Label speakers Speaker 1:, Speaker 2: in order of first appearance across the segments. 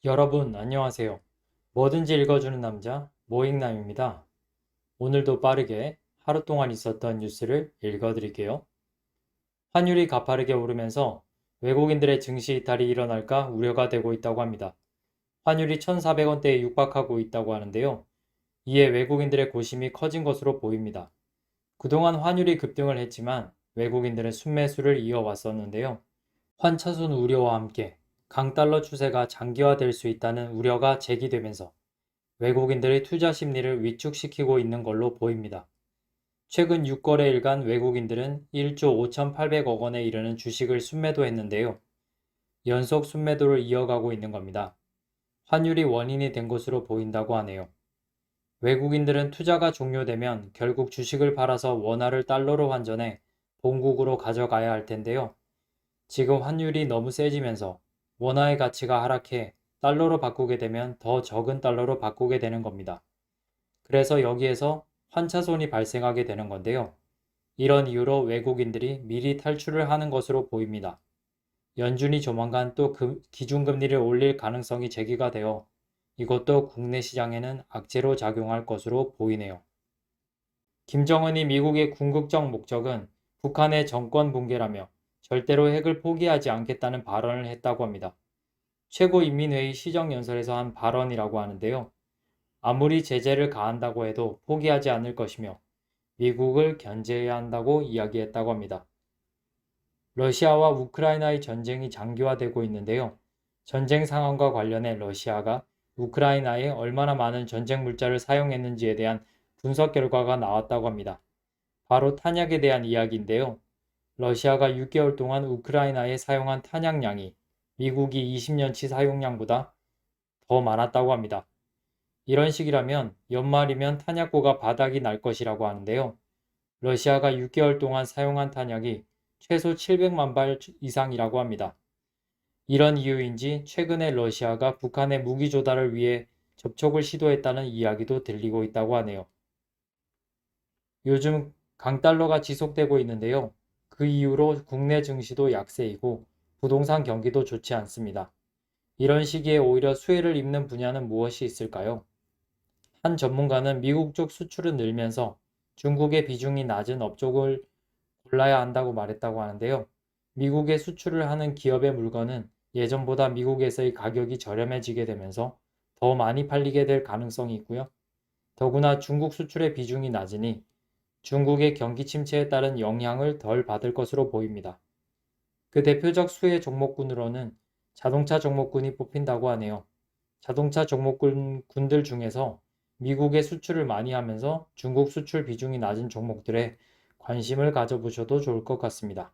Speaker 1: 여러분, 안녕하세요. 뭐든지 읽어주는 남자, 모잉남입니다. 오늘도 빠르게 하루 동안 있었던 뉴스를 읽어드릴게요. 환율이 가파르게 오르면서 외국인들의 증시 이탈이 일어날까 우려가 되고 있다고 합니다. 환율이 1,400원대에 육박하고 있다고 하는데요. 이에 외국인들의 고심이 커진 것으로 보입니다. 그동안 환율이 급등을 했지만 외국인들은 순매수를 이어왔었는데요. 환차손 우려와 함께 강달러 추세가 장기화될 수 있다는 우려가 제기되면서 외국인들의 투자 심리를 위축시키고 있는 걸로 보입니다. 최근 6거래일간 외국인들은 1조 5,800억 원에 이르는 주식을 순매도했는데요. 연속 순매도를 이어가고 있는 겁니다. 환율이 원인이 된 것으로 보인다고 하네요. 외국인들은 투자가 종료되면 결국 주식을 팔아서 원화를 달러로 환전해 본국으로 가져가야 할 텐데요. 지금 환율이 너무 세지면서 원화의 가치가 하락해 달러로 바꾸게 되면 더 적은 달러로 바꾸게 되는 겁니다. 그래서 여기에서 환차손이 발생하게 되는 건데요. 이런 이유로 외국인들이 미리 탈출을 하는 것으로 보입니다. 연준이 조만간 또 기준금리를 올릴 가능성이 제기가 되어 이것도 국내 시장에는 악재로 작용할 것으로 보이네요. 김정은이 미국의 궁극적 목적은 북한의 정권 붕괴라며 절대로 핵을 포기하지 않겠다는 발언을 했다고 합니다. 최고인민회의 시정연설에서 한 발언이라고 하는데요. 아무리 제재를 가한다고 해도 포기하지 않을 것이며 미국을 견제해야 한다고 이야기했다고 합니다. 러시아와 우크라이나의 전쟁이 장기화되고 있는데요. 전쟁 상황과 관련해 러시아가 우크라이나에 얼마나 많은 전쟁 물자를 사용했는지에 대한 분석 결과가 나왔다고 합니다. 바로 탄약에 대한 이야기인데요. 러시아가 6개월 동안 우크라이나에 사용한 탄약량이 미국이 20년치 사용량보다 더 많았다고 합니다. 이런 식이라면 연말이면 탄약고가 바닥이 날 것이라고 하는데요. 러시아가 6개월 동안 사용한 탄약이 최소 700만 발 이상이라고 합니다. 이런 이유인지 최근에 러시아가 북한의 무기 조달을 위해 접촉을 시도했다는 이야기도 들리고 있다고 하네요. 요즘 강달러가 지속되고 있는데요. 그 이후로 국내 증시도 약세이고 부동산 경기도 좋지 않습니다. 이런 시기에 오히려 수혜를 입는 분야는 무엇이 있을까요? 한 전문가는 미국 쪽 수출은 늘면서 중국의 비중이 낮은 업종을 골라야 한다고 말했다고 하는데요. 미국에 수출을 하는 기업의 물건은 예전보다 미국에서의 가격이 저렴해지게 되면서 더 많이 팔리게 될 가능성이 있고요. 더구나 중국 수출의 비중이 낮으니 중국의 경기 침체에 따른 영향을 덜 받을 것으로 보입니다. 그 대표적 수혜 종목군으로는 자동차 종목군이 뽑힌다고 하네요. 자동차 종목군들 중에서 미국에 수출을 많이 하면서 중국 수출 비중이 낮은 종목들에 관심을 가져보셔도 좋을 것 같습니다.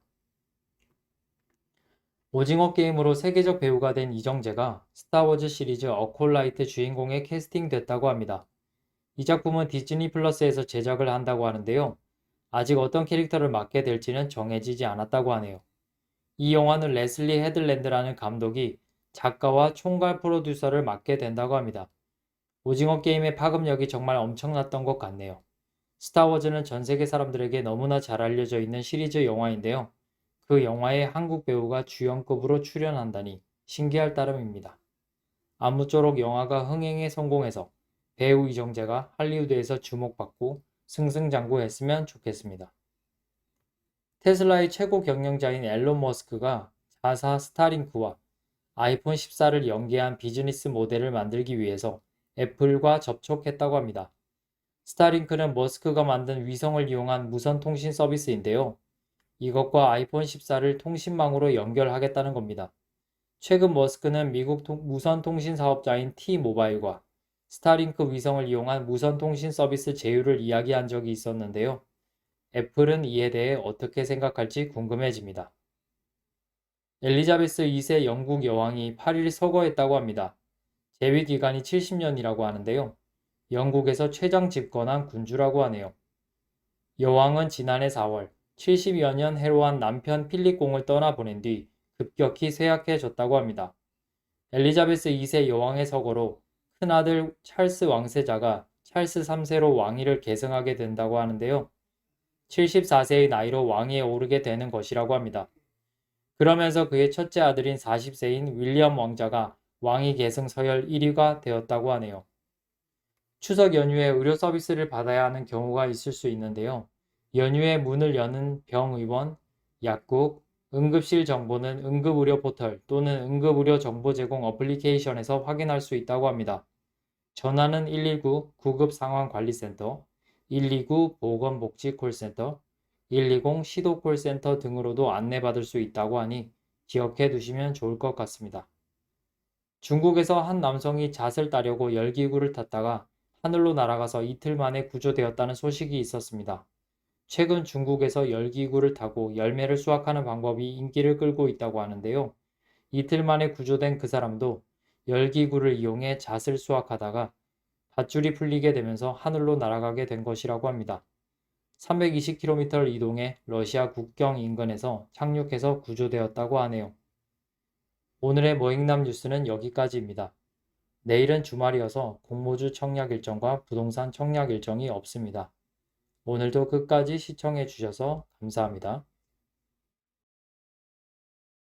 Speaker 1: 오징어 게임으로 세계적 배우가 된 이정재가 스타워즈 시리즈 어콜라이트 주인공에 캐스팅됐다고 합니다. 이 작품은 디즈니 플러스에서 제작을 한다고 하는데요. 아직 어떤 캐릭터를 맡게 될지는 정해지지 않았다고 하네요. 이 영화는 레슬리 헤들랜드라는 감독이 작가와 총괄 프로듀서를 맡게 된다고 합니다. 오징어 게임의 파급력이 정말 엄청났던 것 같네요. 스타워즈는 전 세계 사람들에게 너무나 잘 알려져 있는 시리즈 영화인데요. 그 영화에 한국 배우가 주연급으로 출연한다니 신기할 따름입니다. 아무쪼록 영화가 흥행에 성공해서 배우 이정재가 할리우드에서 주목받고 승승장구했으면 좋겠습니다. 테슬라의 최고 경영자인 앨런 머스크가 자사 스타링크와 아이폰 14를 연계한 비즈니스 모델을 만들기 위해서 애플과 접촉했다고 합니다. 스타링크는 머스크가 만든 위성을 이용한 무선 통신 서비스인데요. 이것과 아이폰 14를 통신망으로 연결하겠다는 겁니다. 최근 머스크는 미국 무선 통신 사업자인 T-모바일과 스타링크 위성을 이용한 무선 통신 서비스 제휴를 이야기한 적이 있었는데요. 애플은 이에 대해 어떻게 생각할지 궁금해집니다. 엘리자베스 2세 영국 여왕이 8일 서거했다고 합니다. 재위 기간이 70년이라고 하는데요. 영국에서 최장 집권한 군주라고 하네요. 여왕은 지난해 4월 70여 년 해로한 남편 필립 공을 떠나보낸 뒤 급격히 쇠약해졌다고 합니다. 엘리자베스 2세 여왕의 서거로 큰아들 찰스 왕세자가 찰스 3세로 왕위를 계승하게 된다고 하는데요. 74세의 나이로 왕위에 오르게 되는 것이라고 합니다. 그러면서 그의 첫째 아들인 40세인 윌리엄 왕자가 왕위 계승 서열 1위가 되었다고 하네요. 추석 연휴에 의료 서비스를 받아야 하는 경우가 있을 수 있는데요. 연휴에 문을 여는 병의원, 약국, 응급실 정보는 응급의료 포털 또는 응급의료 정보 제공 어플리케이션에서 확인할 수 있다고 합니다. 전화는 119 구급상황관리센터, 129 보건복지콜센터, 120 시도콜센터 등으로도 안내받을 수 있다고 하니 기억해 두시면 좋을 것 같습니다. 중국에서 한 남성이 잣을 따려고 열기구를 탔다가 하늘로 날아가서 이틀 만에 구조되었다는 소식이 있었습니다. 최근 중국에서 열기구를 타고 열매를 수확하는 방법이 인기를 끌고 있다고 하는데요. 이틀 만에 구조된 그 사람도 열기구를 이용해 잣을 수확하다가 밧줄이 풀리게 되면서 하늘로 날아가게 된 것이라고 합니다. 320km를 이동해 러시아 국경 인근에서 착륙해서 구조되었다고 하네요. 오늘의 머잉남 뉴스는 여기까지입니다. 내일은 주말이어서 공모주 청약 일정과 부동산 청약 일정이 없습니다. 오늘도 끝까지 시청해 주셔서 감사합니다.